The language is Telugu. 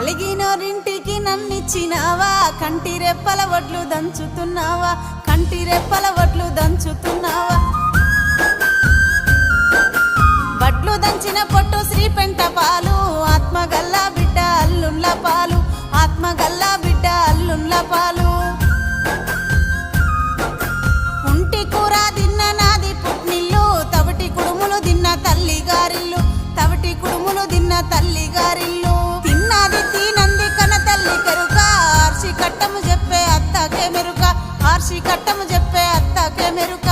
కలిగినోరింటికి నన్నిచ్చినావా, కంటి రెప్పల వడ్లు దంచుతున్నావా, కంటి రెప్పల వడ్లు దంచుతున్నావా. వడ్లు దంచిన పొట్టు శ్రీ పెంట పాలు, ఆత్మగల్లా బిడ్డ అల్లుండ్ల పాలు, ఆత్మగల్లా బిడ్డ అల్లుండ్ల పాలు. ఉంటి కూర తిన్న నాది పుట్నిల్లు, తవిటి కుడుములు తిన్న తల్లి గారిల్లు, తవిటి కుడుములు తిన్న తల్లి గారిల్లు. తిన్నది తినంది కన తల్లి కెరుక, ఆర్షి కట్టము చెప్పే అత్తకే మెరుక, ఆర్షి కట్టము చెప్పే అత్తకే మెరుక.